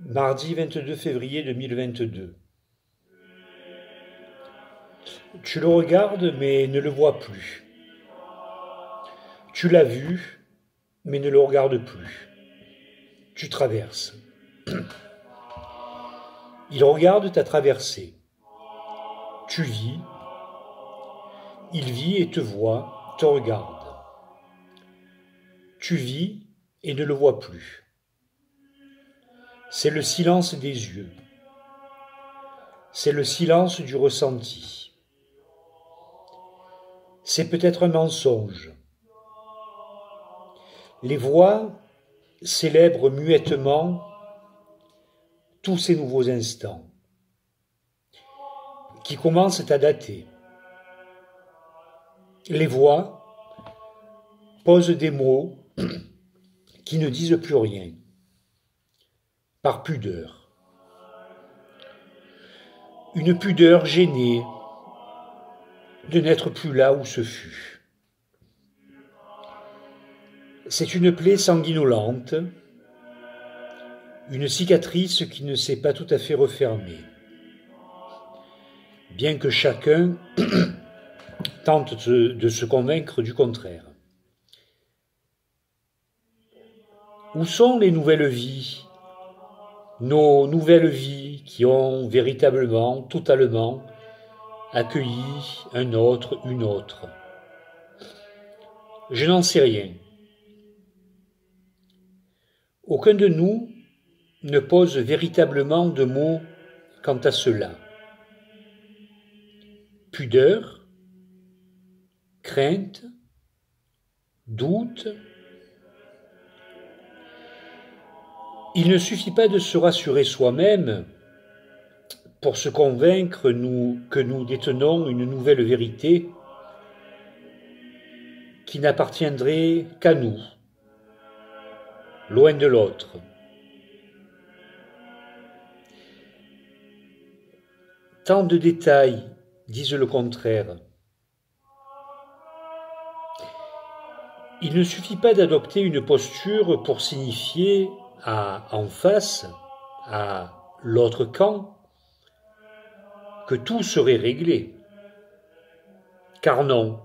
Mardi 22 février 2022. Tu le regardes mais ne le vois plus. Tu l'as vu mais ne le regardes plus. Tu traverses. Il regarde ta traversée. Tu vis. Il vit et te voit, te regarde. Tu vis et ne le vois plus. C'est le silence des yeux. C'est le silence du ressenti. C'est peut-être un mensonge. Les voix célèbrent muettement tous ces nouveaux instants qui commencent à dater. Les voix posent des mots qui ne disent plus rien, par pudeur. Une pudeur gênée de n'être plus là où ce fut. C'est une plaie sanguinolente, une cicatrice qui ne s'est pas tout à fait refermée, bien que chacun tente de se convaincre du contraire. Où sont les nouvelles vies, nos nouvelles vies qui ont véritablement, totalement accueilli un autre, une autre? Je n'en sais rien. Aucun de nous ne pose véritablement de mots quant à cela. Pudeur, crainte, doute. Il ne suffit pas de se rassurer soi-même pour se convaincre que nous détenons une nouvelle vérité qui n'appartiendrait qu'à nous, loin de l'autre. Tant de détails disent le contraire. Il ne suffit pas d'adopter une posture pour signifier en face, à l'autre camp, que tout serait réglé. Car non,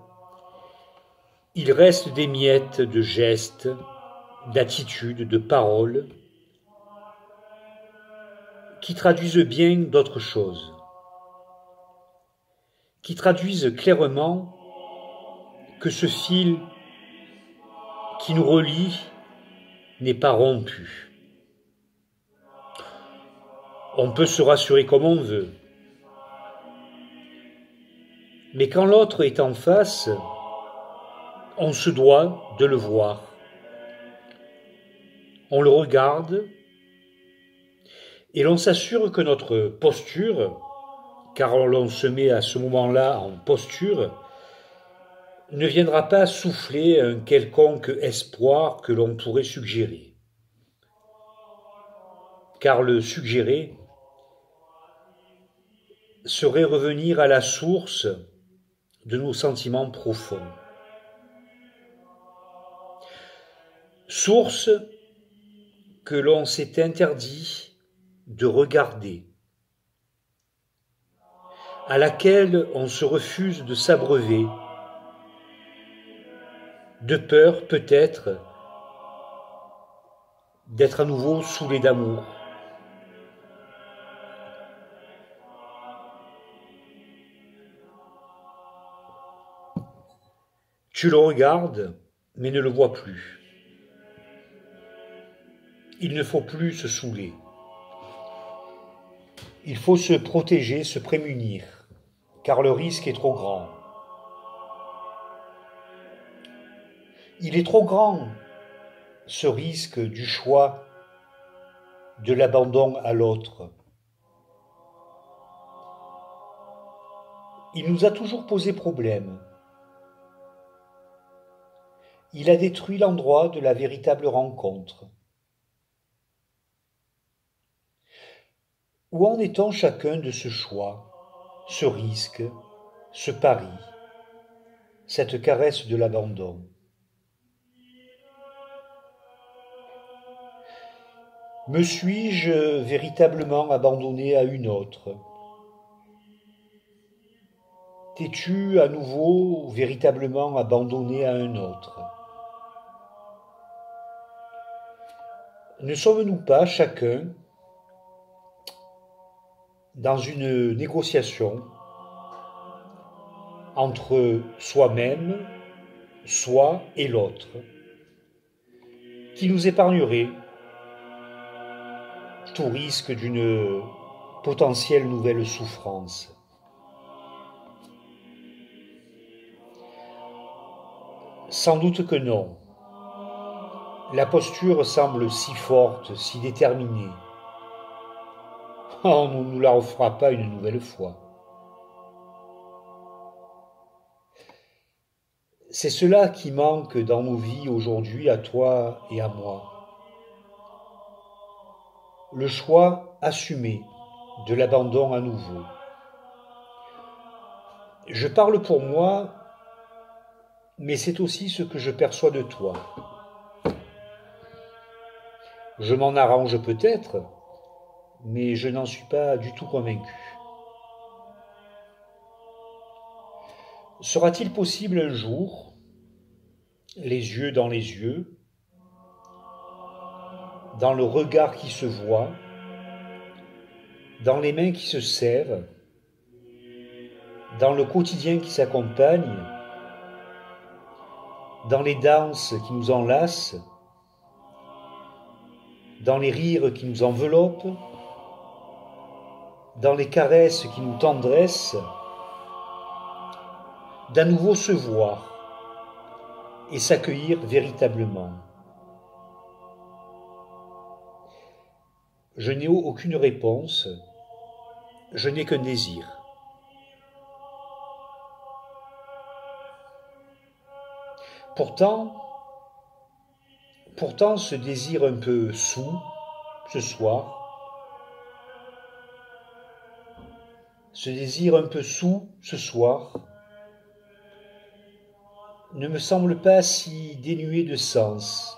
il reste des miettes de gestes, d'attitudes, de paroles, qui traduisent bien d'autres choses, qui traduisent clairement que ce fil qui nous relie n'est pas rompu. On peut se rassurer comme on veut. Mais quand l'autre est en face, on se doit de le voir. On le regarde et l'on s'assure que notre posture, car l'on se met à ce moment-là en posture, ne viendra pas souffler un quelconque espoir que l'on pourrait suggérer. Car le suggérer serait revenir à la source de nos sentiments profonds. Source que l'on s'est interdit de regarder, à laquelle on se refuse de s'abreuver, de peur peut-être d'être à nouveau saoulé d'amour. Tu le regardes, mais ne le vois plus. Il ne faut plus se saouler. Il faut se protéger, se prémunir, car le risque est trop grand. Il est trop grand, ce risque du choix, de l'abandon à l'autre. Il nous a toujours posé problème. Il a détruit l'endroit de la véritable rencontre. Où en est-on chacun de ce choix, ce risque, ce pari, cette caresse de l'abandon? Me suis-je véritablement abandonné à une autre? T'es-tu à nouveau véritablement abandonné à un autre? Ne sommes-nous pas chacun dans une négociation entre soi-même, soi et l'autre, qui nous épargnerait tout risque d'une potentielle nouvelle souffrance? Sans doute que non. La posture semble si forte, si déterminée. On ne nous la refera pas une nouvelle fois. C'est cela qui manque dans nos vies aujourd'hui, à toi et à moi. Le choix assumé de l'abandon à nouveau. Je parle pour moi, mais c'est aussi ce que je perçois de toi. Je m'en arrange peut-être, mais je n'en suis pas du tout convaincu. Sera-t-il possible un jour, les yeux, dans le regard qui se voit, dans les mains qui se serrent, dans le quotidien qui s'accompagne, dans les danses qui nous enlacent, dans les rires qui nous enveloppent, dans les caresses qui nous tendressent, d'à nouveau se voir et s'accueillir véritablement. Je n'ai aucune réponse, je n'ai qu'un désir. Pourtant, ce désir un peu soûl, ce soir, ne me semble pas si dénué de sens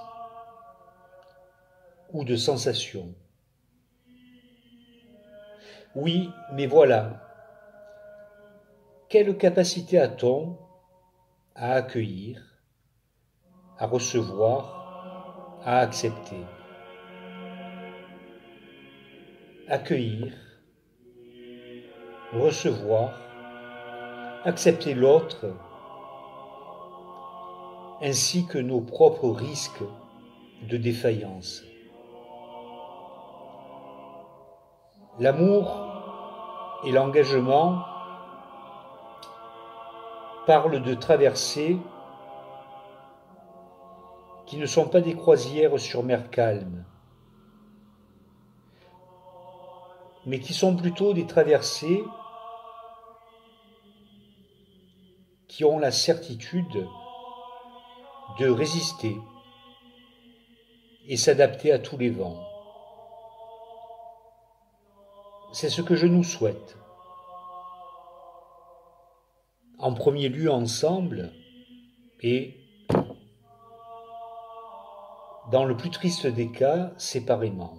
ou de sensation. Oui, mais voilà, quelle capacité a-t-on à accueillir, à recevoir, à accepter? Accueillir, recevoir, accepter l'autre, ainsi que nos propres risques de défaillance. L'amour et l'engagement parlent de traversées qui ne sont pas des croisières sur mer calme, mais qui sont plutôt des traversées qui ont la certitude de résister et s'adapter à tous les vents. C'est ce que je nous souhaite. En premier lieu ensemble et, dans le plus triste des cas, séparément.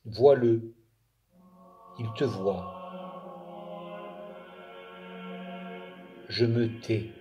Vois-le, il te voit. Je me tais.